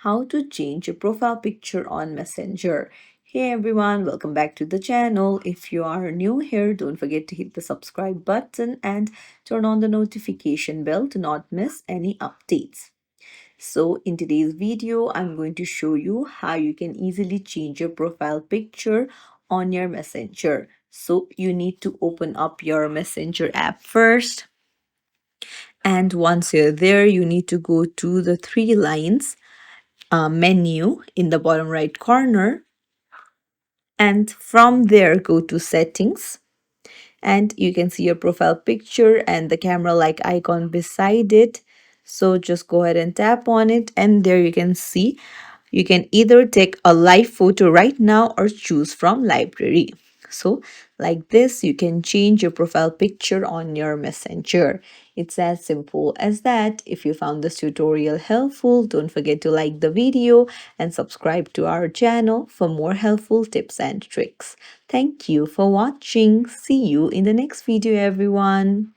how to change your profile picture on Messenger. Hey everyone, welcome back to the channel. If you are new here, don't forget to hit the subscribe button and turn on the notification bell to not miss any updates. So in today's video, I'm going to show you how you can easily change your profile picture on your Messenger. So you need to open up your Messenger app first. And once you're there, you need to go to the three lines menu in the bottom right corner. And from there, go to settings. And you can see your profile picture and the camera like icon beside it. So just go ahead and tap on it. And there you can see you can either take a live photo right now or choose from library. So like this, you can change your profile picture on your Messenger. It's as simple as that. If you found this tutorial helpful, don't forget to like the video and subscribe to our channel for more helpful tips and tricks. Thank you for watching. See you in the next video, everyone.